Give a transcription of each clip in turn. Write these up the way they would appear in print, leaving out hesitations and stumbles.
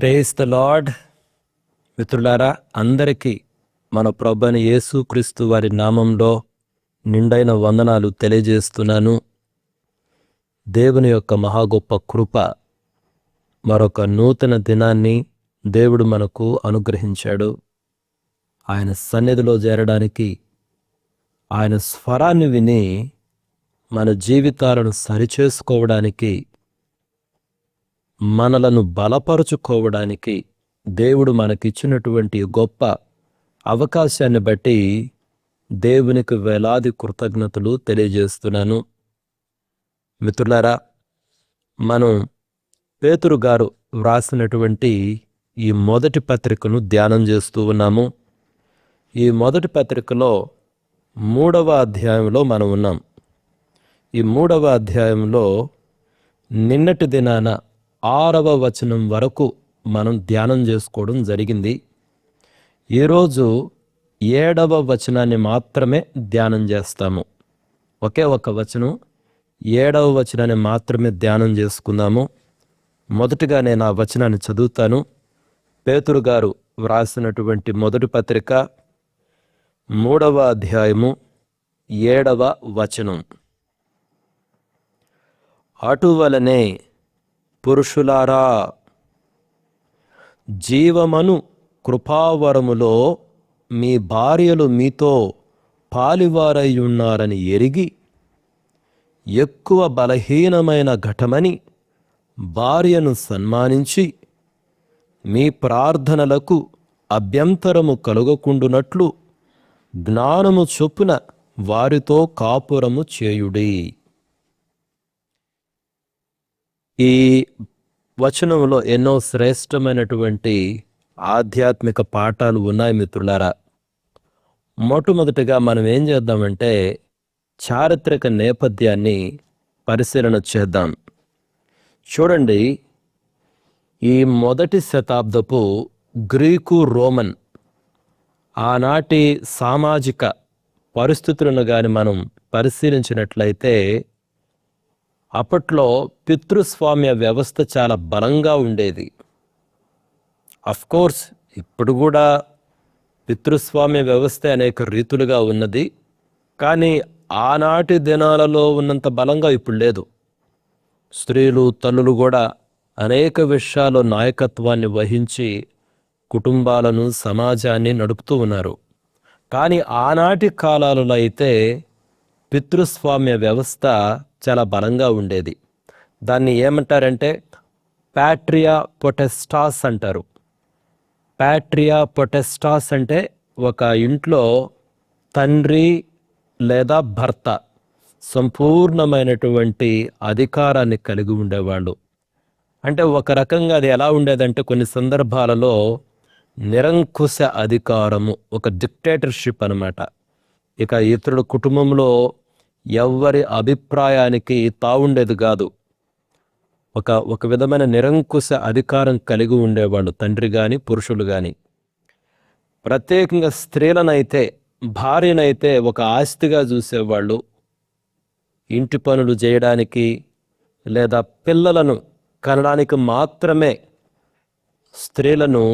Praise the lord. మిత్రులారా, అందరికీ మన ప్రభువైన యేసుక్రీస్తు వారి నామంలో నిండైన వందనాలు తెలియజేస్తున్నాను. దేవుని యొక్క మహా గొప్ప కృప, మరొక నూతన దినాన్ని దేవుడు మనకు అనుగ్రహించాడు. ఆయన సన్నిధిలో చేరడానికి, ఆయన స్వరాన్ని విని మన జీవితాలను సరిచేసుకోవడానికి, మనలను బలపరుచుకోవడానికి దేవుడు మనకిచ్చినటువంటి గొప్ప అవకాశాన్ని బట్టి దేవునికి వేలాది కృతజ్ఞతలు తెలియజేస్తున్నాను. మిత్రులారా, మనం పేతురు గారు వ్రాసినటువంటి ఈ మొదటి పత్రికను ధ్యానం చేస్తూ ఉన్నాము. ఈ మొదటి పత్రికలో 3వ అధ్యాయంలో మనం ఉన్నాం. ఈ 3వ అధ్యాయంలో నిన్నటి దినాన 6వ వచనం వరకు మనం ధ్యానం చేసుకోవడం జరిగింది. ఈరోజు 7వ వచనాన్ని మాత్రమే ధ్యానం చేస్తాము. ఒకే ఒక వచనం, 7వ వచనాన్ని మాత్రమే ధ్యానం చేసుకుందాము. మొదటిగా నేను ఆ వచనాన్ని చదువుతాను. పేతురు గారు వ్రాసినటువంటి మొదటి పత్రిక 3వ అధ్యాయము 7వ వచనం. అటువలనే పురుషులారా, జీవమను కృపావరములో మీ భార్యలు మీతో పాలివారయ్యున్నారని ఎరిగి, ఎక్కువ బలహీనమైన ఘటమని భార్యను సన్మానించి, మీ ప్రార్థనలకు అభ్యంతరము కలుగకుండునట్లు జ్ఞానము చొప్పున వారితో కాపురము చేయుడి. ఈ వచనంలో ఎన్నో శ్రేష్టమైనటువంటి ఆధ్యాత్మిక పాఠాలు ఉన్నాయి మిత్రులారా. మొట్టమొదటిగా మనం ఏం చేద్దామంటే చారిత్రక నేపథ్యాన్ని పరిశీలన చేద్దాం. చూడండి, ఈ మొదటి శతాబ్దపు గ్రీకు రోమన్ ఆనాటి సామాజిక పరిస్థితులను కానీ మనం పరిశీలించినట్లయితే, అప్పట్లో పితృస్వామ్య వ్యవస్థ చాలా బలంగా ఉండేది. కోర్స్ ఇప్పుడు కూడా పితృస్వామ్య వ్యవస్థ అనేక రీతులుగా ఉన్నది, కానీ ఆనాటి దినాలలో ఉన్నంత బలంగా ఇప్పుడు లేదు. స్త్రీలు, తల్లులు కూడా అనేక విషయాల్లో నాయకత్వాన్ని వహించి కుటుంబాలను, సమాజాన్ని నడుపుతూ ఉన్నారు. కానీ ఆనాటి కాలాలలో అయితే పితృస్వామ్య వ్యవస్థ చాలా బలంగా ఉండేది. దాన్ని ఏమంటారంటే ప్యాట్రియా పొటెస్టాస్ అంటారు. ప్యాట్రియా పొటెస్టాస్ అంటే ఒక ఇంట్లో తండ్రి లేదా భర్త సంపూర్ణమైనటువంటి అధికారాన్ని కలిగి ఉండేవాళ్ళు. అంటే ఒక రకంగా అది ఎలా ఉండేదంటే, కొన్ని సందర్భాలలో నిరంకుశ అధికారము, ఒక డిక్టేటర్షిప్ అన్నమాట. ఇక ఇతరుల కుటుంబంలో ఎవ్వరి అభిప్రాయానికి తావుండేది కాదు. ఒక విధమైన నిరంకుశ అధికారం కలిగి ఉండేవాళ్ళు తండ్రి కానీ, పురుషులు కానీ. ప్రత్యేకంగా స్త్రీలనైతే, భార్యనైతే ఒక ఆస్తిగా చూసేవాళ్ళు. ఇంటి పనులు చేయడానికి లేదా పిల్లలను కనడానికి మాత్రమే స్త్రీలను,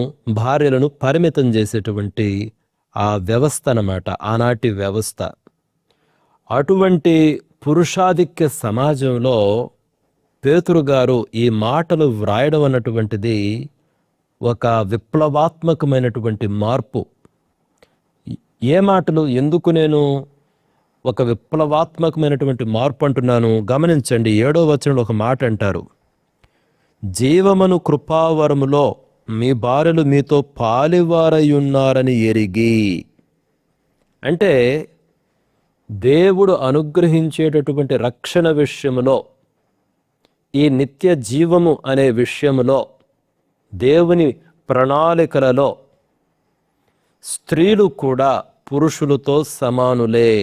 భార్యలను పరిమితం చేసేటువంటి ఆ వ్యవస్థ అన్నమాట, ఆనాటి వ్యవస్థ. అటువంటి పురుషాధిక్య సమాజంలో పేతురు గారు ఈ మాటలు వ్రాయడం అన్నటువంటిది ఒక విప్లవాత్మకమైనటువంటి మార్పు. ఏ మాటలు, ఎందుకు నేను ఒక విప్లవాత్మకమైనటువంటి మార్పు అంటున్నాను? గమనించండి, 7వ వచనంలో ఒక మాట అంటారు, జీవమను కృపావరములో మీ భార్యలు మీతో పాలివారయ్యున్నారని ఎరిగి. అంటే దేవుడు అనుగ్రహించేటటువంటి రక్షణ విషయములో, ఈ నిత్య జీవము అనే విషయములో, దేవుని ప్రణాళికలలో స్త్రీలు కూడా పురుషులతో సమానులే.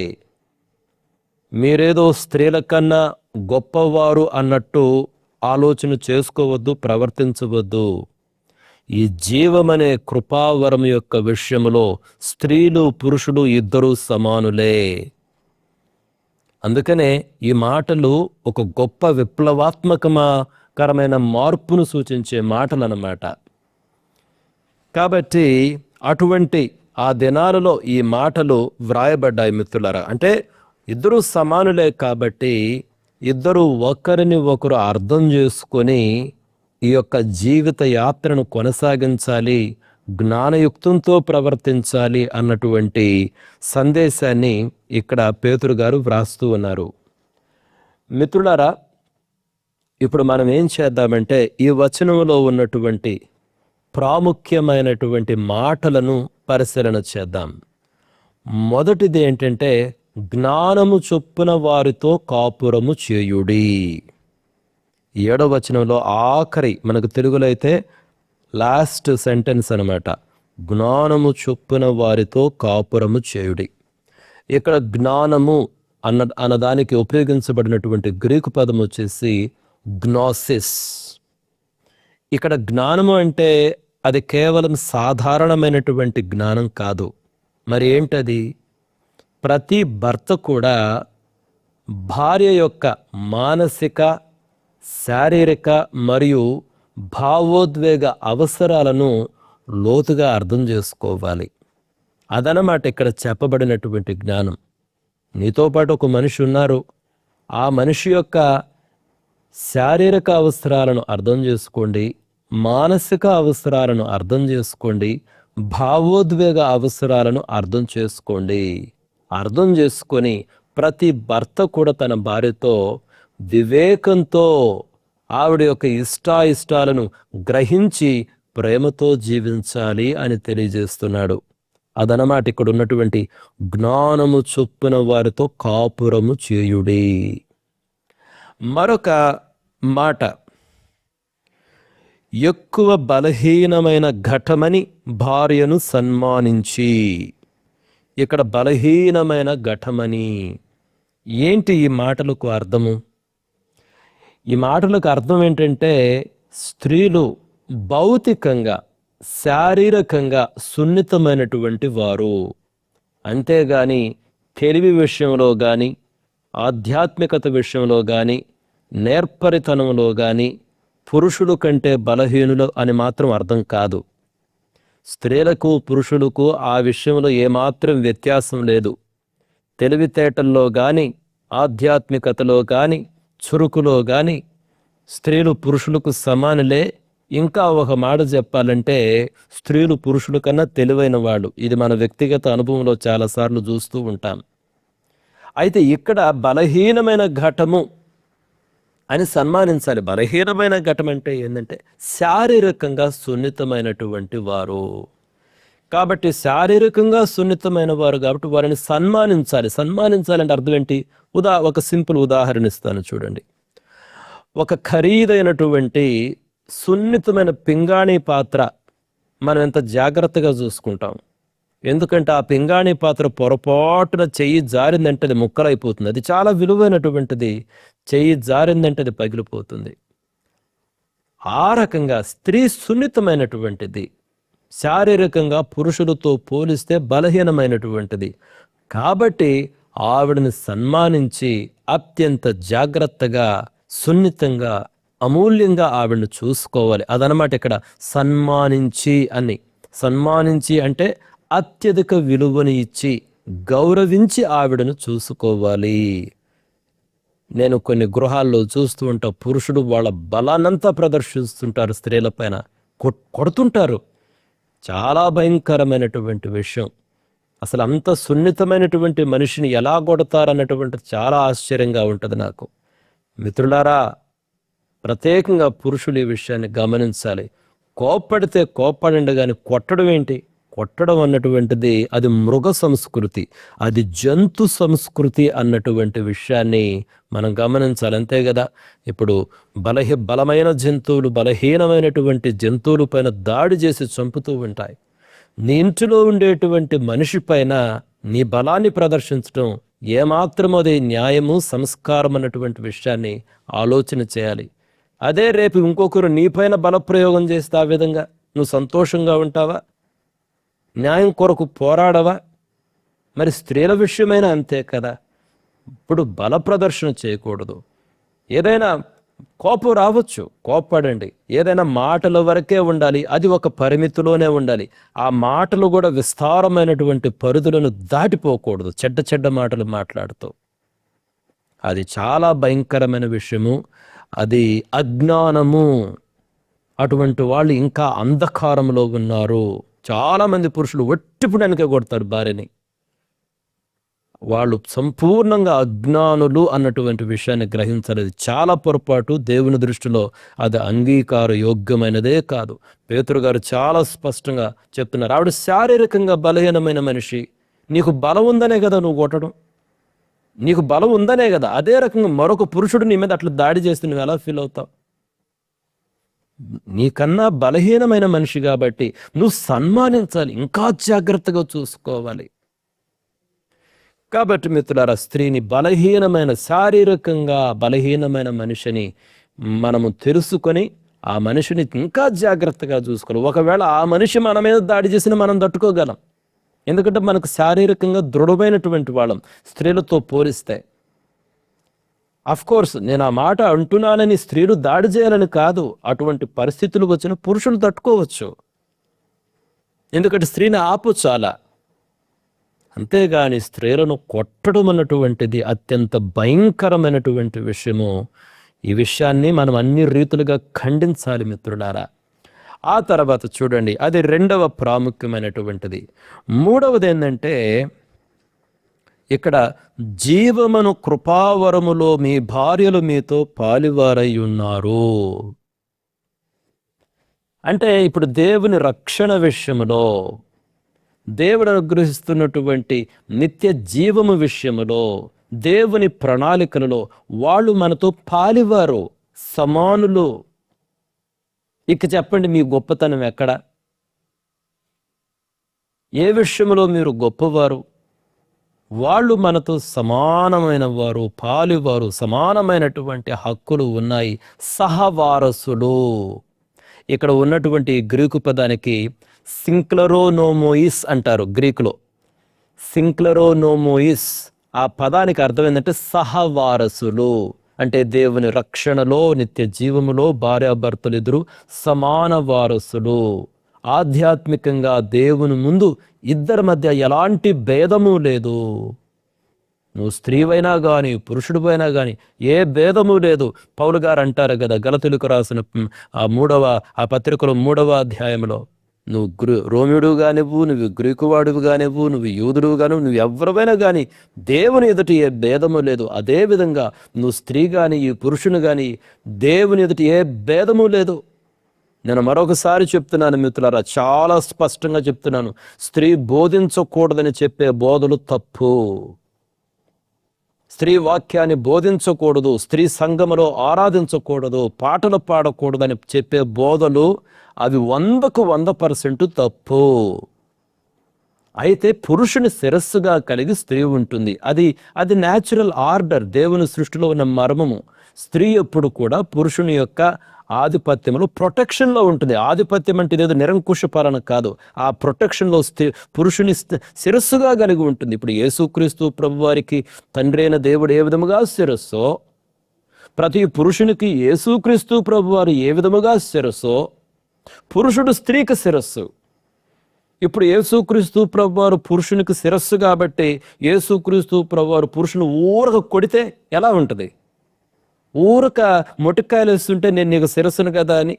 మీరేదో స్త్రీల కన్నా గొప్పవారు అన్నట్టు ఆలోచన చేసుకోవద్దు, ప్రవర్తించవద్దు. ఈ జీవమనే కృపావరం యొక్క విషయములో స్త్రీలు, పురుషులు ఇద్దరూ సమానులే. అందుకనే ఈ మాటలు ఒక గొప్ప విప్లవాత్మకమైన మార్పును సూచించే మాటలు అన్నమాట. కాబట్టి అటువంటి ఆ దినాలలో ఈ మాటలు వ్రాయబడ్డాయి మిత్రులారా. అంటే ఇద్దరు సమానులే కాబట్టి ఇద్దరు ఒకరిని ఒకరు అర్థం చేసుకొని ఈ యొక్క జీవిత యాత్రను కొనసాగించాలి, జ్ఞానయుక్తంతో ప్రవర్తించాలి అన్నటువంటి సందేశాన్ని ఇక్కడ పేతురు గారు వ్రాస్తూ ఉన్నారు. మిత్రులారా, ఇప్పుడు మనం ఏం చేద్దామంటే ఈ వచనంలో ఉన్నటువంటి ప్రాముఖ్యమైనటువంటి మాటలను పరిశీలన చేద్దాం. మొదటిది ఏంటంటే, జ్ఞానము చొప్పున వారితో కాపురము చేయుడి. 7వ వచనంలో ఆఖరి, మనకు తెలుగులో అయితే లాస్ట్ సెంటెన్స్ అనమాట, జ్ఞానము వారితో కాపురము చేయుడి. ఇక్కడ జ్ఞానము అన్నదానికి ఉపయోగించబడినటువంటి గ్రీకు పదం వచ్చేసి గ్నోసిస్. ఇక్కడ జ్ఞానము అంటే అది కేవలం సాధారణమైనటువంటి జ్ఞానం కాదు. మరి ఏంటది? ప్రతి భర్త కూడా భార్య యొక్క మానసిక, శారీరక మరియు భావోద్వేగ అవసరాలను లోతుగా అర్థం చేసుకోవాలి. అదనమాట ఇక్కడ చెప్పబడినటువంటి జ్ఞానం. నీతో పాటు ఒక మనిషి ఉన్నారు, ఆ మనిషి యొక్క శారీరక అవసరాలను అర్థం చేసుకోండి, మానసిక అవసరాలను అర్థం చేసుకోండి, భావోద్వేగ అవసరాలను అర్థం చేసుకోండి. అర్థం చేసుకొని ప్రతి భర్త కూడా తన భార్యతో వివేకంతో ఆవిడ యొక్క ఇష్టాయిష్టాలను గ్రహించి ప్రేమతో జీవించాలి అని తెలియజేస్తున్నాడు. అదనమాట ఇక్కడ ఉన్నటువంటి జ్ఞానము చొప్పున వారితో కాపురము చేయుడి. మరొక మాట, ఎక్కువ బలహీనమైన ఘటమని భార్యను సన్మానించి. ఇక్కడ బలహీనమైన ఘటమని ఏంటి? ఈ మాటలకు అర్థము, ఈ మాటలకు అర్థం ఏంటంటే, స్త్రీలు భౌతికంగా, శారీరకంగా సున్నితమైనటువంటి వారు. అంతేగాని తెలివి విషయంలో కానీ, ఆధ్యాత్మికత విషయంలో కానీ, నేర్పరితనంలో కానీ పురుషుల కంటే బలహీనులు అని మాత్రం అర్థం కాదు. స్త్రీలకు పురుషులకు ఆ విషయంలో ఏమాత్రం వ్యత్యాసం లేదు. తెలివితేటల్లో కానీ, ఆధ్యాత్మికతలో కానీ, చురుకులో కానీ స్త్రీలు పురుషులకు సమానులే. ఇంకా ఒక మాట చెప్పాలంటే, స్త్రీలు పురుషుల కన్నా తెలివైన వాళ్ళు. ఇది మన వ్యక్తిగత అనుభవంలో చాలాసార్లు చూస్తూ ఉంటాం. అయితే ఇక్కడ బలహీనమైన ఘటము అని సన్మానించాలి. బలహీనమైన ఘటం అంటే ఏంటంటే శారీరకంగా సున్నితమైనటువంటి వారు. కాబట్టి శారీరకంగా సున్నితమైన వారు కాబట్టి వారిని సన్మానించాలి. సన్మానించాలంటే అర్థం ఏంటి? ఒక సింపుల్ ఉదాహరణ ఇస్తాను చూడండి. ఒక ఖరీదైనటువంటి సున్నితమైన పింగాణీ పాత్ర మనం ఎంత జాగ్రత్తగా చూసుకుంటాం. ఎందుకంటే ఆ పింగాణీ పాత్ర పొరపాటున చెయ్యి జారిందంటే అది ముక్కలైపోతుంది. అది చాలా విలువైనటువంటిది. చెయ్యి జారిందంటే అది పగిలిపోతుంది. ఆ రకంగా స్త్రీ సున్నితమైనటువంటిది, శారీరకంగా పురుషులతో పోలిస్తే బలహీనమైనటువంటిది. కాబట్టి ఆవిడని సన్మానించి అత్యంత జాగ్రత్తగా, సున్నితంగా, అమూల్యంగా ఆవిడని చూసుకోవాలి. అదనమాట ఇక్కడ సన్మానించి అంటే అత్యధిక విలువని ఇచ్చి గౌరవించి ఆవిడను చూసుకోవాలి. నేను కొన్ని గృహాల్లో చూస్తూ ఉంటా, పురుషుడు వాళ్ళ బలాన్నంతా ప్రదర్శిస్తుంటారు, స్త్రీల పైన కొడుతుంటారు. చాలా భయంకరమైనటువంటి విషయం. అసలు అంత సున్నితమైనటువంటి మనిషిని ఎలా కొడతారన్నటువంటి చాలా ఆశ్చర్యంగా ఉంటుంది నాకు. మిత్రులారా, ప్రత్యేకంగా పురుషులు ఈ విషయాన్ని గమనించాలి. కోప్పడితే కోప్పడండి, కానీ కొట్టడం ఏంటి? కొట్టడం అన్నటువంటిది అది మృగ సంస్కృతి, అది జంతు సంస్కృతి అన్నటువంటి విషయాన్ని మనం గమనించాలి. అంతే కదా, ఇప్పుడు బలమైన జంతువులు బలహీనమైనటువంటి జంతువుల పైన దాడి చేసి చంపుతూ ఉంటాయి. నీ ఇంటిలో ఉండేటువంటి మనిషి పైన నీ బలాన్ని ప్రదర్శించడం ఏమాత్రం అది న్యాయము, సంస్కారం అన్నటువంటి విషయాన్ని ఆలోచన చేయాలి. అదే రేపు ఇంకొకరు నీపైన బలప్రయోగం చేస్తే ఆ విధంగా నువ్వు సంతోషంగా ఉంటావా? న్యాయం కొరకు పోరాడవా? మరి స్త్రీల విషయమైనా అంతే కదా. ఇప్పుడు బల ప్రదర్శన చేయకూడదు. ఏదైనా కోపం రావచ్చు, కోప్పడండి. ఏదైనా మాటల వరకే ఉండాలి, అది ఒక పరిమితిలోనే ఉండాలి. ఆ మాటలు కూడా విస్తారమైనటువంటి పరిధులను దాటిపోకూడదు. చెడ్డ చెడ్డ మాటలు మాట్లాడుతూ అది చాలా భయంకరమైన విషయము. అది అజ్ఞానము. అటువంటి వాళ్ళు ఇంకా అంధకారంలో ఉన్నారు. చాలామంది పురుషులు ఒట్టిపుడానికే కొడతారు భార్యని. వాళ్ళు సంపూర్ణంగా అజ్ఞానులు అన్నటువంటి విషయాన్ని గ్రహించలేదు. చాలా పొరపాటు. దేవుని దృష్టిలో అది అంగీకార యోగ్యమైనదే కాదు. పేతురు గారు చాలా స్పష్టంగా చెప్తున్నారు, ఆవిడ శారీరకంగా బలహీనమైన మనిషి. నీకు బలం ఉందనే కదా నువ్వు కొట్టడం, నీకు బలం ఉందనే కదా. అదే రకంగా మరొక పురుషుడు నీ మీద అట్లా దాడి చేస్తే నువ్వు ఎలా ఫీల్ అవుతావు? నీకన్నా బలహీనమైన మనిషి కాబట్టి నువ్వు సన్మానించాలి, ఇంకా జాగ్రత్తగా చూసుకోవాలి. కాబట్టి మిత్రులారా, స్త్రీని బలహీనమైన, శారీరకంగా బలహీనమైన మనిషిని మనము తెలుసుకొని ఆ మనిషిని ఇంకా జాగ్రత్తగా చూసుకోవాలి. ఒకవేళ ఆ మనిషి మన మీద దాడి చేసినా మనం తట్టుకోగలం. ఎందుకంటే మనకు శారీరకంగా దృఢమైనటువంటి వాళ్ళం స్త్రీలతో పోలిస్తే. కోర్స్ నేను ఆ మాట అంటున్నానని స్త్రీలు దాడి చేయాలని కాదు. అటువంటి పరిస్థితులు వచ్చిన పురుషులు తట్టుకోవచ్చు, ఎందుకంటే స్త్రీని ఆపొచ్చు అలా. అంతేగాని స్త్రీలను కొట్టడం అన్నటువంటిది అత్యంత భయంకరమైనటువంటి విషయము. ఈ విషయాన్ని మనం అన్ని రీతులుగా ఖండించాలి మిత్రులారా. ఆ తర్వాత చూడండి, అది రెండవ ప్రాముఖ్యమైనటువంటిది. మూడవది ఏంటంటే, ఇక్కడ జీవమును కృపావరములో మీ భార్యలు మీతో పాలివారై ఉన్నారు. అంటే ఇప్పుడు దేవుని రక్షణ విషయములో, దేవుడు అనుగ్రహిస్తున్నటువంటి నిత్య జీవము విషయములో, దేవుని ప్రణాళికలలో వాళ్ళు మనతో పాలివారు, సమానులు. ఇక చెప్పండి, మీ గొప్పతనం ఎక్కడ? ఏ విషయంలో మీరు గొప్పవారు? వాళ్ళు మనతో సమానమైన వారు, పాలివారు, సమానమైనటువంటి హక్కులు ఉన్నాయి, సహవారసులు. ఇక్కడ ఉన్నటువంటి గ్రీకు పదానికి సింక్లరోనోమోయిస్ అంటారు. గ్రీకులో సింక్లరోనోమోయిస్, ఆ పదానికి అర్థం ఏంటంటే సహవారసులు. అంటే దేవుని రక్షణలో, నిత్య జీవములో భార్యాభర్తలు ఇద్దరు సమాన వారసులు. ఆధ్యాత్మికంగా దేవుని ముందు ఇద్దరి మధ్య ఎలాంటి భేదము లేదు. నువ్వు స్త్రీవైనా కానీ పురుషుడివైనా కానీ ఏ భేదము లేదు. పౌలు గారు అంటారు కదా గలతీయులకు రాసిన ఆ పత్రికలో 3వ అధ్యాయంలో, నువ్వు రోమియుడు కానివ్వు, నువ్వు గ్రీకువాడువు కానివ్వు, నువ్వు యూదుడు కానివ్వు, నువ్వు ఎవరివైనా కానీ దేవుని ఎదుటి ఏ భేదము లేదు. అదేవిధంగా నువ్వు స్త్రీ కానీ ఈ పురుషుని కానీ దేవుని ఎదుటి ఏ భేదము లేదు. నేను మరొకసారి చెప్తున్నాను మిత్రులారా, చాలా స్పష్టంగా చెప్తున్నాను, స్త్రీ బోధించకూడదని చెప్పే బోధలు తప్పు. స్త్రీ వాక్యాన్ని బోధించకూడదు, స్త్రీ సంఘములో ఆరాధించకూడదు, పాటలు పాడకూడదని చెప్పే బోధలు అవి 100కు 100% తప్పు. అయితే పురుషుని శిరస్సుగా కలిగి స్త్రీ ఉంటుంది. అది న్యాచురల్ ఆర్డర్, దేవుని సృష్టిలో ఉన్న మర్మము. స్త్రీ ఎప్పుడు కూడా పురుషుని యొక్క ఆధిపత్యంలో, ప్రొటెక్షన్లో ఉంటుంది. ఆధిపత్యం అంటే ఏదో నిరంకుశ పాలన కాదు. ఆ ప్రొటెక్షన్లో పురుషుని శిరస్సుగా కలిగి ఉంటుంది. ఇప్పుడు యేసుక్రీస్తు ప్రభువారికి తండ్రి అయిన దేవుడు ఏ విధముగా శిరస్సో, ప్రతి పురుషునికి యేసుక్రీస్తు ప్రభువారు ఏ విధముగా శిరస్సో, పురుషుడు స్త్రీకి శిరస్సు. ఇప్పుడు యేసుక్రీస్తు ప్రభువారు పురుషునికి శిరస్సు కాబట్టి యేసుక్రీస్తు ప్రభువారు పురుషుని ఊరక కొడితే ఎలా ఉంటుంది? ఊరక మొటికాయలు వేస్తుంటే నేను నీకు శిరస్సును కదా అని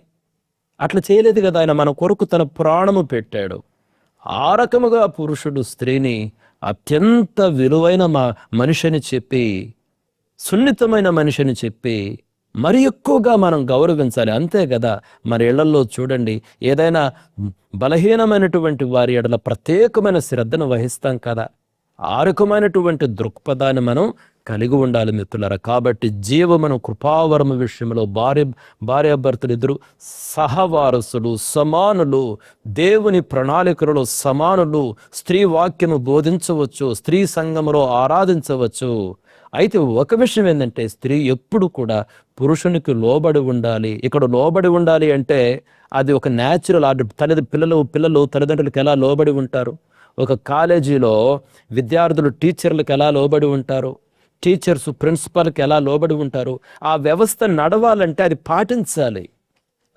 అట్లా చేయలేదు కదా. ఆయన మన కొరకు తన ప్రాణము పెట్టాడు. ఆ రకముగా పురుషుడు స్త్రీని అత్యంత విలువైన మనిషిని చెప్పి, సున్నితమైన మనిషిని చెప్పి మరి ఎక్కువగా మనం గౌరవించాలి. అంతే కదా. మరి ఇళ్లలో చూడండి, ఏదైనా బలహీనమైనటువంటి వారి ఎడల ప్రత్యేకమైన శ్రద్ధను వహిస్తాం కదా. ఆ రకమైనటువంటి దృక్పథాన్ని మనం కలిగి ఉండాలి మిత్రులారా. కాబట్టి జీవమును కృపావరము విషయంలో భార్యాభర్తలు ఇద్దరు సహవారసులు, సమానులు, దేవుని ప్రణాళికలలో సమానులు. స్త్రీ వాక్యము బోధించవచ్చు, స్త్రీ సంఘములో ఆరాధించవచ్చు. అయితే ఒక విషయం ఏంటంటే, స్త్రీ ఎప్పుడు కూడా పురుషునికి లోబడి ఉండాలి. ఇక్కడ లోబడి ఉండాలి అంటే అది ఒక న్యాచురల్ ఆర్డర్. పిల్లలు తల్లిదండ్రులకు ఎలా లోబడి ఉంటారు? ఒక కాలేజీలో విద్యార్థులు టీచర్లకు ఎలా లోబడి ఉంటారు? టీచర్స్ ప్రిన్సిపాల్కి ఎలా లోబడి ఉంటారు, ఆ వ్యవస్థ నడవాలంటే అది పాటించాలి.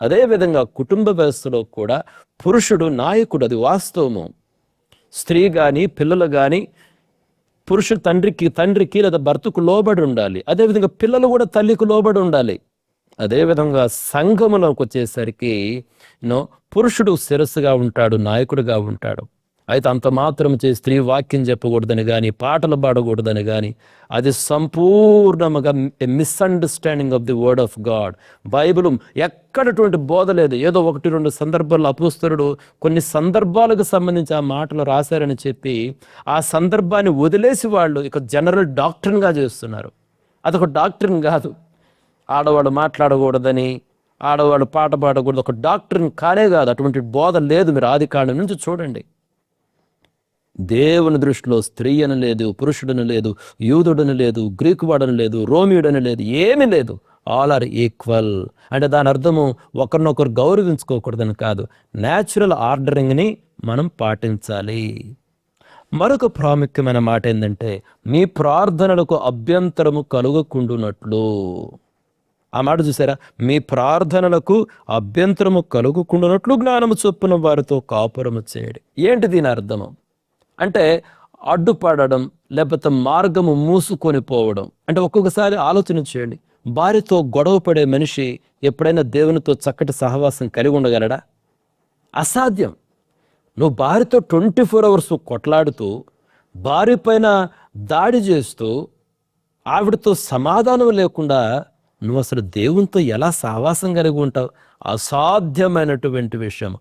అదేవిధంగా కుటుంబ వ్యవస్థలో కూడా పురుషుడు నాయకుడు, అది వాస్తవము. స్త్రీ కానీ పిల్లలు కానీ పురుషుడు తండ్రికి లేదా భర్తకు లోబడి ఉండాలి. అదేవిధంగా పిల్లలు కూడా తల్లికి లోబడి ఉండాలి. అదేవిధంగా సంఘములోకి వచ్చేసరికి పురుషుడు శిరస్సుగా ఉంటాడు, నాయకుడిగా ఉంటాడు. అయితే అంత మాత్రం చేసి స్త్రీ వాక్యం చెప్పకూడదని కానీ పాటలు పాడకూడదని కానీ అది సంపూర్ణముగా misunderstanding of the word of God. Bible ఎక్కడటువంటి బోధ లేదు. ఏదో 1-2 సందర్భాల్లో అపోస్తలుడు కొన్ని సందర్భాలకు సంబంధించి ఆ మాటలు రాశారని చెప్పి ఆ సందర్భాన్ని వదిలేసి వాళ్ళు ఇక జనరల్ డాక్ట్రిన్గా చేస్తున్నారు. అదొక డాక్ట్రిన్ కాదు. ఆడవాడు మాట్లాడకూడదని, ఆడవాడు పాట పాడకూడదు ఒక డాక్ట్రిన్ కానే కాదు. అటువంటి బోధ లేదు. మీరు ఆదికాండం నుంచి చూడండి. దేవుని దృష్టిలో స్త్రీ అని లేదు, పురుషుడని లేదు, యూదుడని లేదు, గ్రీకు వాడని లేదు, రోమియుడని లేదు, ఏమీ లేదు. All are equal. అంటే దాని అర్థము ఒకరినొకరు గౌరవించుకోకూడదని కాదు, న్యాచురల్ ఆర్డరింగ్ని మనం పాటించాలి. మరొక ప్రాముఖ్యమైన మాట ఏంటంటే మీ ప్రార్థనలకు అభ్యంతరము కలుగకుండునట్లు. ఆ మాట చూసారా? మీ ప్రార్థనలకు అభ్యంతరము కలుగకుండునట్లు జ్ఞానము చొప్పున వారితో కాపురము చేయడం. ఏంటి దీని అర్థము అంటే అడ్డుపడడం, లేకపోతే మార్గము మూసుకొని పోవడం. అంటే ఒక్కొక్కసారి ఆలోచన చేయండి, భార్యతో గొడవ పడే మనిషి ఎప్పుడైనా దేవునితో చక్కటి సహవాసం కలిగి ఉండగలడా? అసాధ్యం. నువ్వు భార్యతో 24 hours కొట్లాడుతూ, భార్య పైన దాడి చేస్తూ, ఆవిడతో సమాధానం లేకుండా నువ్వు అసలు దేవునితో ఎలా సహవాసం కలిగి ఉంటావు? అసాధ్యమైనటువంటి విషయం.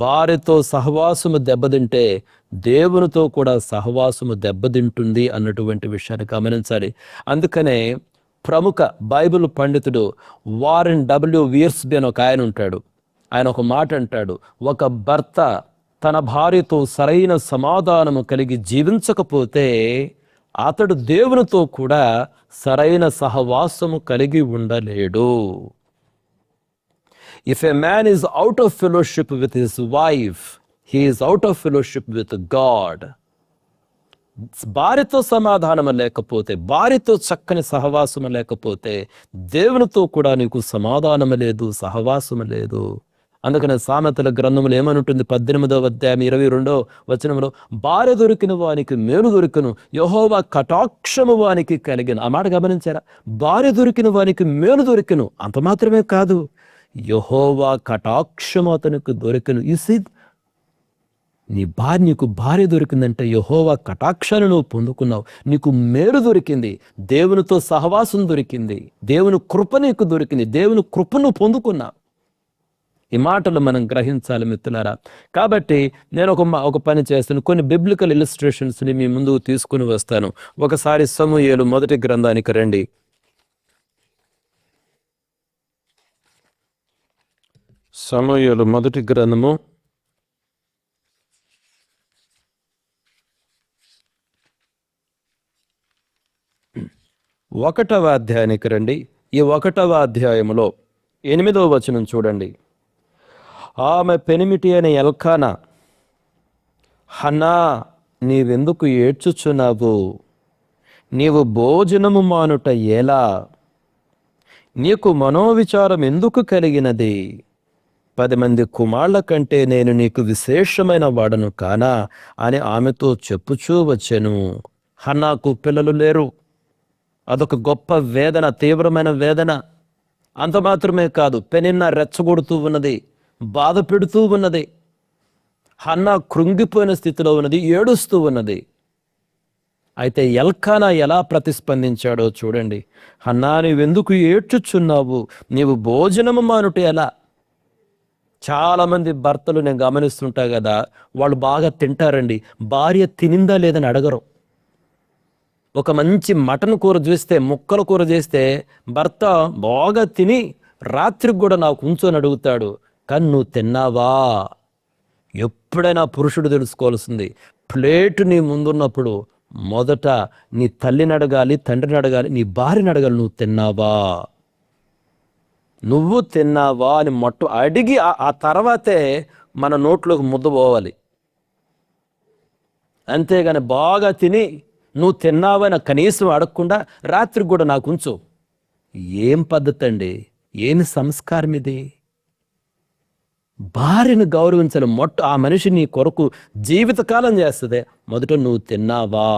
భార్యతో సహవాసము దెబ్బతింటే దేవునితో కూడా సహవాసము దెబ్బతింటుంది అన్నటువంటి విషయాన్ని గమనించాలి. అందుకనే ప్రముఖ బైబిల్ పండితుడు వారెన్ W. వీర్స్బీ అని ఒక ఆయన ఉంటాడు. ఆయన ఒక మాట అంటాడు, ఒక భర్త తన భార్యతో సరైన సమాధానము కలిగి జీవించకపోతే అతడు దేవునితో కూడా సరైన సహవాసము కలిగి ఉండలేడు. If a man is out of fellowship with his wife, he is out of fellowship with God. భార్యతో సమాధానము లేకపోతే, భార్యతో చక్కని సహవాసము లేకపోతే దేవునితో కూడా నీకు సమాధానము లేదు, సహవాసము లేదు. అందుకనే సామెతల గ్రంథములు ఏమనుంటుంది? 18వ అధ్యాయం 22వ వచనంలో, భార్య దొరికిన వానికి మేలు దొరికిను, యెహోవా కటాక్షము వానికి కలిగిన. ఆ మాట గమనించారా? భార్య దొరికిన వానికి మేలు దొరికిను. అంత మాత్రమే కాదు, యెహోవా కటాక్షము అతనికి దొరికిను. నీకు భార్య దొరికిందంటే యెహోవా కటాక్షాన్ని నువ్వు పొందుకున్నావు, నీకు మేలు దొరికింది, దేవునితో సహవాసం దొరికింది, దేవుని కృప నీకు దొరికింది, దేవుని కృపను పొందుకున్నావు. ఈ మాటలు మనం గ్రహించాలి మిత్రులారా. కాబట్టి నేను ఒక పని చేస్తాను, కొన్ని బిబ్లికల్ ఇలిస్ట్రేషన్స్ని మీ ముందుకు తీసుకుని వస్తాను. ఒకసారి సమూయేలు మొదటి గ్రంథానికి రండి. సమూయేలు మొదటి గ్రంథము 1వ అధ్యాయానికి రండి. ఈ 1వ అధ్యాయములో 8వ వచనం చూడండి. ఆమె పెనిమిటి అయిన ఎల్కానా, హన్నా, నీవెందుకు ఏడ్చుచున్నావు? నీవు భోజనము మానుట ఎలా? నీకు మనోవిచారం ఎందుకు కలిగినది? 10 మంది కుమారుల కంటే నేను నీకు విశేషమైన వాడను కానా అని ఆమెతో చెప్పుచూ వచ్చెను. హన్నాకు పిల్లలు లేరు. అదొక గొప్ప వేదన, తీవ్రమైన వేదన. అంత మాత్రమే కాదు, పెనిన్నా రెచ్చగొడుతూ ఉన్నది, బాధ పెడుతూ ఉన్నది. హన్నా కృంగిపోయిన స్థితిలో ఉన్నది, ఏడుస్తూ ఉన్నది. అయితే ఎల్కానా ఎలా ప్రతిస్పందించాడో చూడండి. హన్నా, నీవెందుకు ఏడ్చుచున్నావు? నీవు భోజనము మానుట ఎలా? చాలామంది భర్తలు నేను గమనిస్తుంటా కదా, వాళ్ళు బాగా తింటారండి, భార్య తినిందా లేదని అడగరు. ఒక మంచి మటన్ కూర చూస్తే, ముక్కల కూర చేస్తే భర్త బాగా తిని రాత్రికి కూడా నాకు ఉంచొని అడుగుతాడు, కానీ నువ్వు తిన్నావా? ఎప్పుడైనా పురుషుడు తెలుసుకోవాల్సింది, ప్లేటు నీ ముందున్నప్పుడు మొదట నీ తల్లిని అడగాలి, తండ్రిని అడగాలి, నీ భార్యని అడగాలి, నువ్వు తిన్నావా, నువ్వు తిన్నావా అని అడిగి ఆ తర్వాతే మన నోట్లోకి ముద్ద పోవాలి. అంతేగాని బాగా తిని నువ్వు తిన్నావని కనీసం అడగకుండా రాత్రికి కూడా నాకు ఉంచు. ఏం పద్ధతి అండి? ఏమి సంస్కారం ఇది? భార్యను గౌరవించాలి. ఆ మనిషి నీ కొరకు జీవితకాలం చేస్తుంది. మొదట నువ్వు తిన్నావా?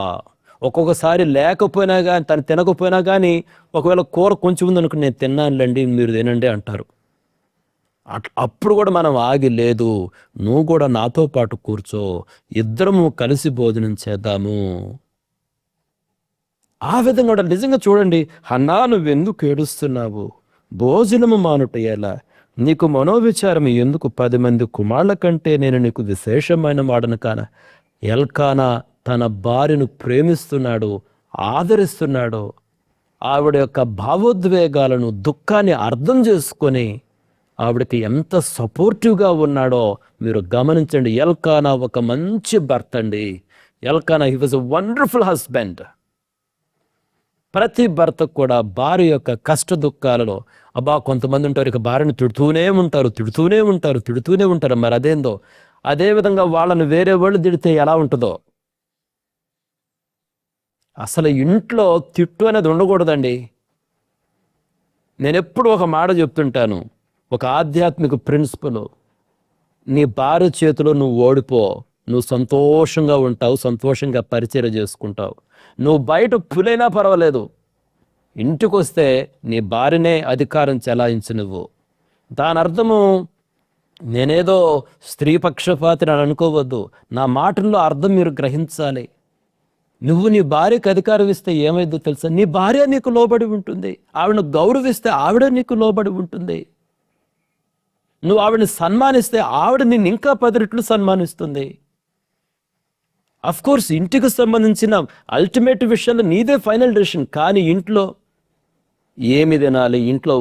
ఒక్కొక్కసారి లేకపోయినా కానీ, తను తినకపోయినా కానీ, ఒకవేళ కూర కొంచెం ఉందనుకో, నేను తిన్నానులేండి మీరు తినండి అంటారు. అప్పుడు కూడా మనం ఆగి, లేదు నువ్వు కూడా నాతో పాటు కూర్చో, ఇద్దరము కలిసి భోజనం చేద్దాము. ఆ విధంగా కూడా నిజంగా చూడండి, హన్నా నువ్వెందుకు ఏడుస్తున్నావు? భోజనము మానుట ఎలా? నీకు మనోవిచారం ఎందుకు? 10 మంది కుమారుల కంటే నేను నీకు విశేషమైన వాడను కానా? ఎల్కానా తన భార్యను ప్రేమిస్తున్నాడు, ఆదరిస్తున్నాడు. ఆవిడ యొక్క భావోద్వేగాలను, దుఃఖాన్ని అర్థం చేసుకొని ఆవిడకి ఎంత సపోర్టివ్గా ఉన్నాడో మీరు గమనించండి. ఎల్కానా ఒక మంచి భర్త అండి. Elkanah he was a wonderful husband. ప్రతి భర్తకు కూడా భార్య యొక్క కష్ట దుఃఖాలలో, కొంతమంది ఉంటారు ఇక భార్యను తిడుతూనే ఉంటారు. మరి అదేందో, అదేవిధంగా వాళ్ళని వేరే వాళ్ళు తిడితే ఎలా ఉంటుందో. అసలు ఇంట్లో తిట్టు అనేది ఉండకూడదండి. నేను ఎప్పుడు ఒక మాట చెప్తుంటాను, ఒక ఆధ్యాత్మిక ప్రిన్సిపల్: నీ భార్య చేతిలో నువ్వు ఓడిపో, నువ్వు సంతోషంగా ఉంటావు, సంతోషంగా పరిచర్య చేసుకుంటావు. నువ్వు బయట పులైనా పర్వాలేదు, ఇంటికి వస్తే నీ భార్యనే అధికారం చెలాయించు నువ్వు. దాని అర్థము నేనేదో స్త్రీ పక్షపాతిని అని అనుకోవద్దు. నా మాటల్లో అర్థం మీరు గ్రహించాలి. నువ్వు నీ భార్యకు అధికారం ఇస్తే ఏమైందో తెలుసా? నీ భార్య నీకు లోబడి ఉంటుంది. ఆవిడను గౌరవిస్తే ఆవిడ నీకు లోబడి ఉంటుంది. నువ్వు ఆవిడని సన్మానిస్తే ఆవిడ నిన్ను ఇంకా 10 రెట్లు సన్మానిస్తుంది. కోర్స్ ఇంటికి సంబంధించిన అల్టిమేట్ విషయాలు నీదే ఫైనల్ డెసిషన్. కానీ ఇంట్లో ఏమి తినాలి, ఇంట్లో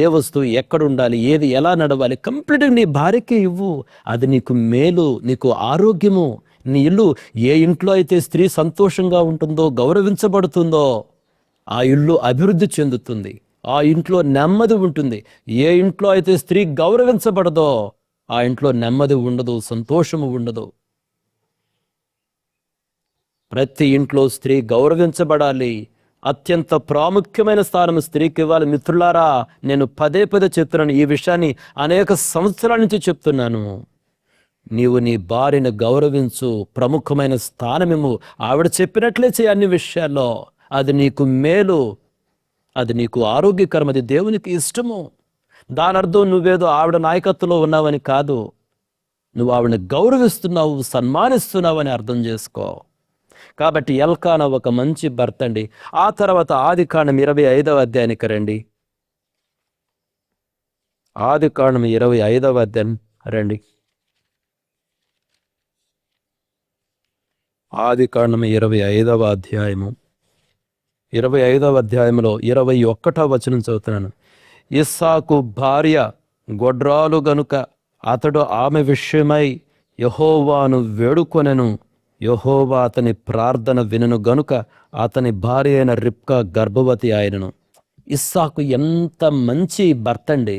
ఏ వస్తువు ఎక్కడ ఉండాలి, ఏది ఎలా నడవాలి, కంప్లీట్గా నీ భార్యకే ఇవ్వు. అది నీకు మేలు, నీకు ఆరోగ్యము. నీ ఇల్లు ఏ ఇంట్లో అయితే స్త్రీ సంతోషంగా ఉంటుందో, గౌరవించబడుతుందో, ఆ ఇల్లు అభివృద్ధి చెందుతుంది. ఆ ఇంట్లో నెమ్మది ఉంటుంది. ఏ ఇంట్లో అయితే స్త్రీ గౌరవించబడదో ఆ ఇంట్లో నెమ్మది ఉండదు, సంతోషము ఉండదు. ప్రతి ఇంట్లో స్త్రీ గౌరవించబడాలి. అత్యంత ప్రాముఖ్యమైన స్థానం స్త్రీకి ఇవ్వాలి. మిత్రులారా, నేను పదే చెప్తున్నాను, ఈ విషయాన్ని అనేక సంవత్సరాల నుంచి చెప్తున్నాను. నీవు నీ భార్యను గౌరవించు, ప్రముఖమైన స్థానమేమో. ఆవిడ చెప్పినట్లే చేయి అన్ని విషయాల్లో. అది నీకు మేలు, అది నీకు ఆరోగ్యకరం, అది దేవునికి ఇష్టము. దాని అర్థం నువ్వేదో ఆవిడ నాయకత్వంలో ఉన్నావని కాదు, నువ్వు ఆవిడని గౌరవిస్తున్నావు, సన్మానిస్తున్నావు అని అర్థం చేసుకో. కాబట్టి ఎల్కానా ఒక మంచి భర్త అండి. ఆ తర్వాత ఆదికాండం 25వ అధ్యాయానికి రండి. ఆదికాండం 25వ అధ్యాయం రండి. ఆదికాండం 25వ అధ్యాయము 25వ అధ్యాయంలో 21వ వచనం చదువుతున్నాను. ఇస్సాకు భార్య గొడ్రాలు గనుక అతడు ఆమె విషయమై యెహోవాను వేడుకొనెను. యెహోవా అతని ప్రార్థన వినను గనుక అతని భార్య అయిన రిబ్కా గర్భవతి ఆయనను. ఇస్సాకు ఎంత మంచి భర్త అండి.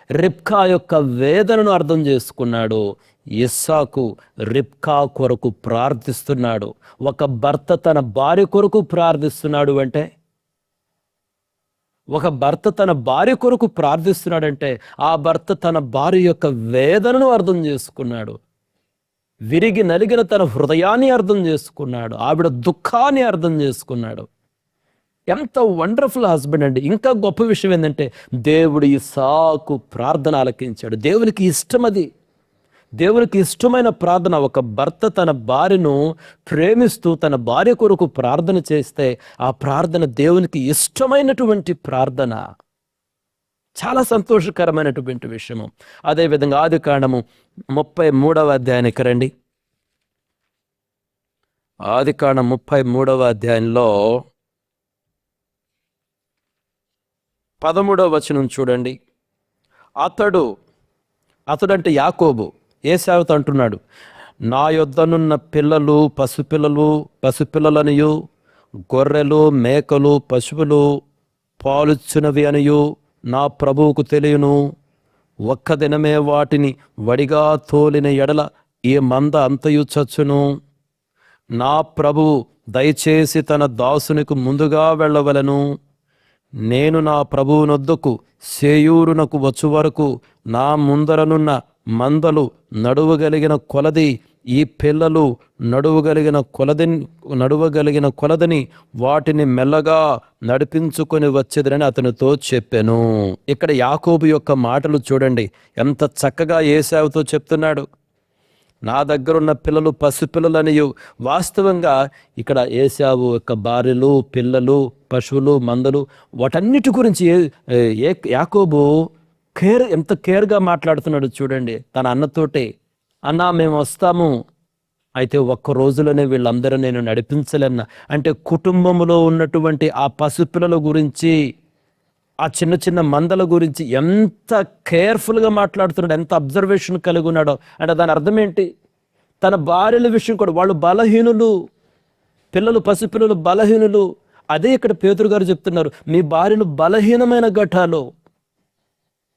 రిబ్కా యొక్క వేదనను అర్థం చేసుకున్నాడు. ఇస్సాకు రిబ్కా కొరకు ప్రార్థిస్తున్నాడు. ఒక భర్త తన భార్య కొరకు ప్రార్థిస్తున్నాడు అంటే, ఒక భర్త తన భార్య కొరకు ప్రార్థిస్తున్నాడంటే ఆ భర్త తన భార్య యొక్క వేదనను అర్థం చేసుకున్నాడు. విరిగి నలిగిన తన హృదయాన్ని అర్థం చేసుకున్నాడు. ఆవిడ దుఃఖాన్ని అర్థం చేసుకున్నాడు. ఎంత వండర్ఫుల్ హస్బెండ్ అండి. ఇంకా గొప్ప విషయం ఏంటంటే, దేవుడు ఇస్సాకు ప్రార్థన ఆలకించాడు. దేవునికి ఇష్టం అది. దేవునికి ఇష్టమైన ప్రార్థన. ఒక భర్త తన భార్యను ప్రేమిస్తూ తన భార్య కొరకు ప్రార్థన చేస్తే ఆ ప్రార్థన దేవునికి ఇష్టమైనటువంటి ప్రార్థన. చాలా సంతోషకరమైనటువంటి విషయము. అదేవిధంగా ఆదికాండము 33వ అధ్యాయానికి రండి. ఆదికాండం 33వ అధ్యాయంలో 13వ వచనం చూడండి. అతడంటే యాకోబు ఏశావుతో అంటున్నాడు, నా యొద్దనున్న పిల్లలు పసిపిల్లలనియు గొర్రెలు మేకలు పశువులు పాలుచున్నవి అనియు నా ప్రభువుకు తెలియను. ఒక్క దినమే వాటిని వడిగా తోలిన ఎడల ఈ మంద అంతయు చచ్చును. నా ప్రభువు దయచేసి తన దాసునికి ముందుగా వెళ్ళవలను. నేను నా ప్రభువునొద్దకు సేయూరునకు వచ్చు వరకు నా ముందరనున్న మందలు నడువగలిగిన కొలది, ఈ పిల్లలు నడువగలిగిన కొలదని వాటిని మెల్లగా నడిపించుకొని వచ్చేదని అతనితో చెప్పాను. ఇక్కడ యాకోబు యొక్క మాటలు చూడండి, ఎంత చక్కగా ఏశావుతో చెప్తున్నాడు. నా దగ్గరున్న పిల్లలు పసిపిల్లలనియు. వాస్తవంగా ఇక్కడ ఏశావు యొక్క భార్యలు, పిల్లలు, పశువులు, మందలు, వాటన్నిటి గురించి యాకోబు ఎంత కేర్గా మాట్లాడుతున్నాడు చూడండి. తన అన్నతోటే, అన్న మేము వస్తాము, అయితే ఒక్క రోజులోనే వీళ్ళందరూ నేను నడిపించలేన్న. అంటే కుటుంబంలో ఉన్నటువంటి ఆ పసిపిల్లల గురించి, ఆ చిన్న చిన్న మందల గురించి ఎంత కేర్ఫుల్గా మాట్లాడుతున్నాడు, ఎంత అబ్జర్వేషన్ కలిగి ఉన్నాడో. అంటే దాని అర్థం ఏంటి? తన భార్యల విషయం కూడా, వాళ్ళు బలహీనులు, పసిపిల్లలు బలహీనులు. అదే ఇక్కడ పేతురు గారు చెప్తున్నారు, మీ భార్యలు బలహీనమైన ఘటాలు,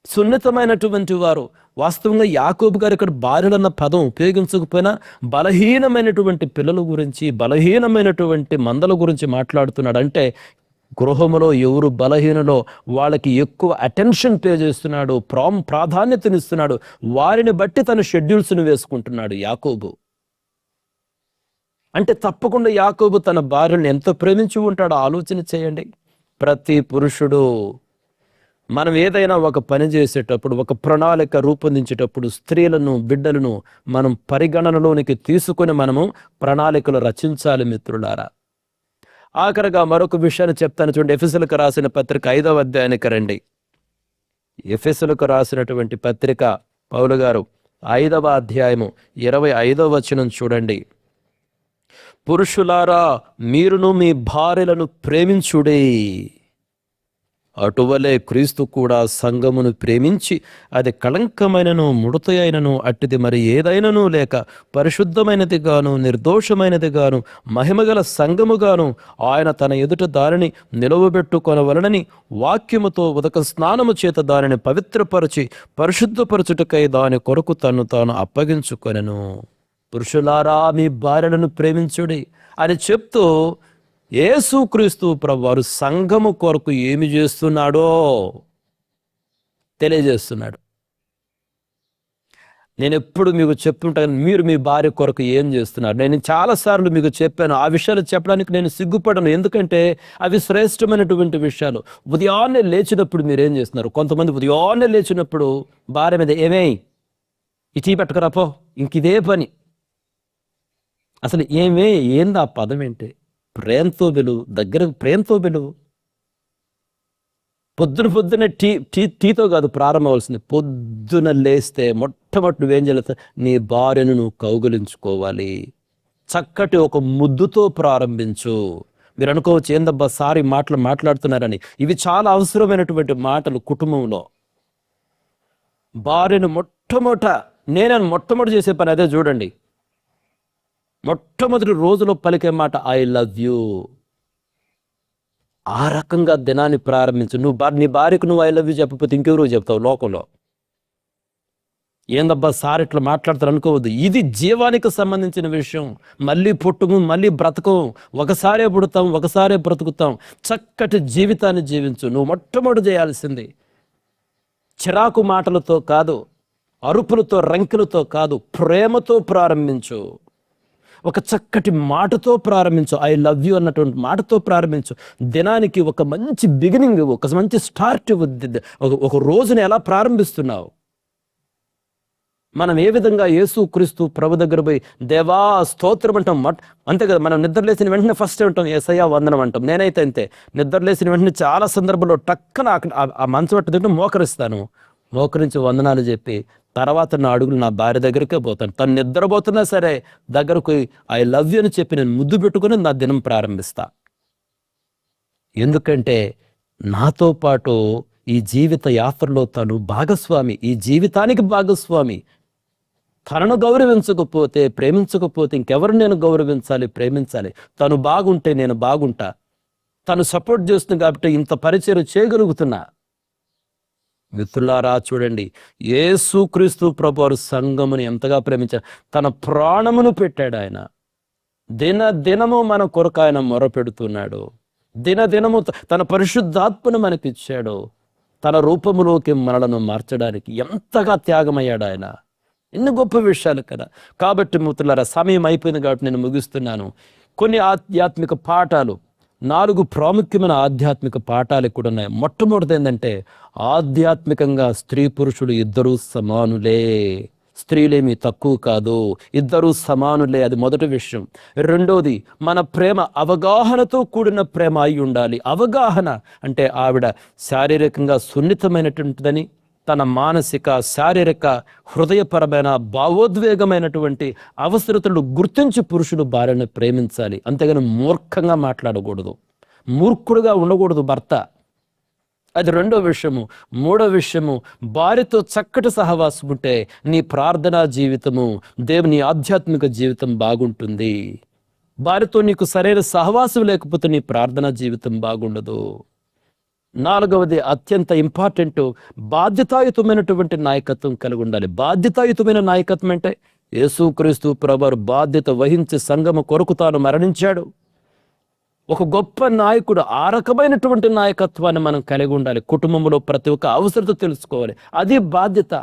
సున్నితమైనటువంటి వారు. వాస్తవంగా యాకోబు గారు ఇక్కడ భార్యలన్న పదం ఉపయోగించకపోయినా బలహీనమైనటువంటి పిల్లల గురించి, బలహీనమైనటువంటి మందల గురించి మాట్లాడుతున్నాడు. అంటే గృహములో ఎవరు బలహీనలో వాళ్ళకి ఎక్కువ అటెన్షన్ పే చేస్తున్నాడు, ప్రాధాన్యతనిస్తున్నాడు. వారిని బట్టి తన షెడ్యూల్స్ని వేసుకుంటున్నాడు యాకోబు. అంటే తప్పకుండా యాకోబు తన భార్యను ఎంత ప్రేమించి ఉంటాడో ఆలోచన చేయండి. ప్రతి పురుషుడు మనం ఏదైనా ఒక పని చేసేటప్పుడు, ఒక ప్రణాళిక రూపొందించేటప్పుడు స్త్రీలను, బిడ్డలను మనం పరిగణనలోనికి తీసుకొని మనము ప్రణాళికలు రచించాలి మిత్రులారా. ఆఖరిగా మరొక విషయాన్ని చెప్తాను చూడండి. ఎఫెసీయులకు రాసిన పత్రిక 5వ అధ్యాయానికి రండి. ఎఫెసీయులకు రాసినటువంటి పత్రిక పౌలు గారు 5వ అధ్యాయము 25వ వచనం చూడండి. పురుషులారా మీరును మీ భార్యలను ప్రేమించుడే, అటువలే క్రీస్తు కూడా సంఘమును ప్రేమించి అది కళంకమైనను ముడత అయినను అట్టిది మరి ఏదైనను లేక పరిశుద్ధమైనది గాను నిర్దోషమైనది గాను మహిమగల సంఘముగాను ఆయన తన ఎదుట దానిని నిలవబెట్టుకొనవలనని వాక్యముతో ఉదక స్నానము చేత దానిని పవిత్రపరచి పరిశుద్ధపరచుటకై దాని కొరకు తను తాను అప్పగించుకొనెను. పురుషులారా మీ భార్యలను ప్రేమించుడి అని చెప్తూ యేసుక్రీస్తు ప్రభువారు సంఘము కొరకు ఏమి చేస్తున్నాడో తెలియజేస్తున్నాడు. నేను ఎప్పుడు మీకు చెప్తుంటాను, మీరు మీ భార్య కొరకు ఏం చేస్తున్నారు. నేను చాలాసార్లు మీకు చెప్పాను, ఆ విషయాలు చెప్పడానికి నేను సిగ్గుపడను, ఎందుకంటే అవి శ్రేష్టమైనటువంటి విషయాలు. ఉదయాన్నే లేచినప్పుడు మీరేం చేస్తున్నారు? కొంతమంది ఉదయాన్నే లేచినప్పుడు భార్య మీద ఏమై ఇటీ పెట్టుకురాపో, ఇంక ఇదే పని. అసలు ఏంది ఆ పదం ఏంటి? ప్రేమతో పిలువు, దగ్గరకు ప్రేమతో పిలువు. పొద్దున టీతో కాదు ప్రారంభమవలసింది. పొద్దున లేస్తే మొట్టమొదటి నువ్వేం చేయాలి? నీ భార్యను నువ్వు కౌగిలించుకోవాలి. చక్కటి ఒక ముద్దుతో ప్రారంభించు. మీరు అనుకోవచ్చు, ఏందబ్బా సారి మాట్లాడుతున్నారని. ఇవి చాలా అవసరమైనటువంటి మాటలు కుటుంబంలో. భార్యను మొట్టమొదటి చేసే పని అదే చూడండి. మొట్టమొదటి రోజులో పలికే మాట ఐ లవ్ యూ. ఆ రకంగా దినాన్ని ప్రారంభించు. నీ భార్యకు నువ్వు ఐ లవ్ యూ చెప్పకపోతే ఇంకెవరో చెప్తావు లోకంలో. ఏందబ్బా సార్ ఇట్లా మాట్లాడతారు అనుకోవద్దు. ఇది జీవానికి సంబంధించిన విషయం. మళ్ళీ పుట్టుము, మళ్ళీ బ్రతకం. ఒకసారే పుడతాం, ఒకసారే బ్రతుకుతాం. చక్కటి జీవితాన్ని జీవించు. నువ్వు మొట్టమొదటి చేయాల్సింది చిరాకు మాటలతో కాదు, అరుపులతో రంకెలతో కాదు, ప్రేమతో ప్రారంభించు. ఒక చక్కటి మాటతో ప్రారంభించు. ఐ లవ్ యూ అన్నటువంటి మాటతో ప్రారంభించు. దినానికి ఒక మంచి బిగినింగ్, ఒక మంచి స్టార్ట్. ఒక రోజుని ఎలా ప్రారంభిస్తున్నావు? మనం ఏ విధంగా యేసుక్రీస్తు ప్రభు దగ్గర పోయి దేవా స్తోత్రం అంటాం, అంతే కదా. మనం నిద్రలేసిన వెంటనే ఫస్ట్ అంటాం యేసయ్యా వందనం అంటాం. నేనైతే అంతే, నిద్రలేసిన వెంటనే చాలా సందర్భాల్లో టక్కన ఆ మంచం పట్టుకుంటే మోకరించి వందనాలు చెప్పి తర్వాత నా అడుగులు నా భార్య దగ్గరికే పోతాను. తను నిద్రపోతున్నా సరే దగ్గరకు ఐ లవ్ యూ అని చెప్పి నేను ముద్దు పెట్టుకుని నా దినం ప్రారంభిస్తా. ఎందుకంటే నాతో పాటు ఈ జీవిత యాత్రలో తను భాగస్వామి, ఈ జీవితానికి భాగస్వామి. తనను గౌరవించకపోతే, ప్రేమించకపోతే ఇంకెవరు నేను గౌరవించాలి, ప్రేమించాలి? తను బాగుంటే నేను బాగుంటా. తను సపోర్ట్ చేస్తుంది కాబట్టి ఇంత పరిచయం చేయగలుగుతున్నా. మిత్రులారా చూడండి, యేసుక్రీస్తు ప్రభువారు సంఘమును ఎంతగా ప్రేమించారు. తన ప్రాణమును పెట్టాడు ఆయన. దినము మన కొరకు ఆయన మొరపెడుతున్నాడు. దినము తన పరిశుద్ధాత్మను మనకిచ్చాడు. తన రూపములోకి మనలను మార్చడానికి ఎంతగా త్యాగమయ్యాడు ఆయన. ఎన్ని గొప్ప విషయాలు కదా. కాబట్టి మిత్రులారా, సమయం అయిపోయింది కాబట్టి నేను ముగిస్తున్నాను. కొన్ని ఆధ్యాత్మిక పాఠాలు, 4 ప్రాముఖ్యమైన ఆధ్యాత్మిక పాఠాలు కూడా ఉన్నాయి. మొట్టమొదటిది ఏంటంటే, ఆధ్యాత్మికంగా స్త్రీ పురుషులు ఇద్దరూ సమానులే. స్త్రీలేమి తక్కువ కాదు, ఇద్దరూ సమానులే. అది మొదటి విషయం. రెండోది, మన ప్రేమ అవగాహనతో కూడిన ప్రేమ అయి ఉండాలి. అవగాహన అంటే ఆవిడ శారీరకంగా సున్నితమైనటువంటిదని, తన మానసిక, శారీరక, హృదయపరమైన, భావోద్వేగమైనటువంటి అవసరతలు గుర్తించి పురుషుడు భార్యను ప్రేమించాలి. అంతేగాని మూర్ఖంగా మాట్లాడకూడదు, మూర్ఖుడుగా ఉండకూడదు భర్త. అది రెండో విషయము. మూడో విషయము, భార్యతో చక్కటి సహవాసం ఉంటే నీ ప్రార్థనా జీవితము, దేవుని ఆధ్యాత్మిక జీవితం బాగుంటుంది. భార్యతో నీకు సరైన సహవాసం లేకపోతే నీ ప్రార్థనా జీవితం బాగుండదు. 4వది, అత్యంత ఇంపార్టెంట్, బాధ్యతాయుతమైనటువంటి నాయకత్వం కలిగి ఉండాలి. బాధ్యతాయుతమైన నాయకత్వం అంటే యేసుక్రీస్తు ప్రభువు బాధ్యత వహించి సంఘము కొరకు తాను మరణించాడు. ఒక గొప్ప నాయకుడు ఆ రకమైనటువంటి నాయకత్వాన్ని మనం కలిగి ఉండాలి. కుటుంబంలో ప్రతి ఒక్క అవసరత తెలుసుకోవాలి. అది బాధ్యత.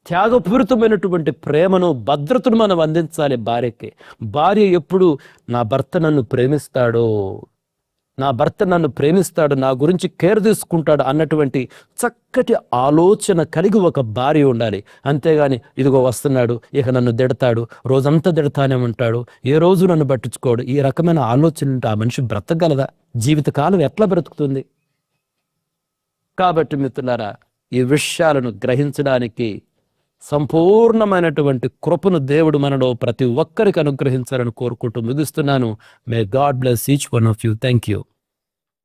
త్యాగపూరితమైనటువంటి ప్రేమను, భద్రతను మనం అందించాలి భార్యకి. భార్య ఎప్పుడు నా భర్త నన్ను ప్రేమిస్తాడో, నా భర్త నన్ను ప్రేమిస్తాడు, నా గురించి కేర్ తీసుకుంటాడు అన్నటువంటి చక్కటి ఆలోచన కలిగి ఒక భార్య ఉండాలి. అంతేగాని ఇదిగో వస్తున్నాడు, ఇక నన్ను తిడతాడు, రోజంతా తిడతానే ఉంటాడు, ఏ రోజు నన్ను పట్టించుకోడు, ఈ రకమైన ఆలోచన ఉంటే ఆ మనిషి బ్రతకగలదా? జీవితకాలం ఎట్లా బ్రతుకుతుంది? కాబట్టి మిత్రులారా, ఈ విషయాలను గ్రహించడానికి సంపూర్ణమైనటువంటి కృపను దేవుడు మనలో ప్రతి ఒక్కరికి అనుగ్రహించాలని కోరుకుంటూ ముగిస్తున్నాను. May God bless each one of you. Thank you.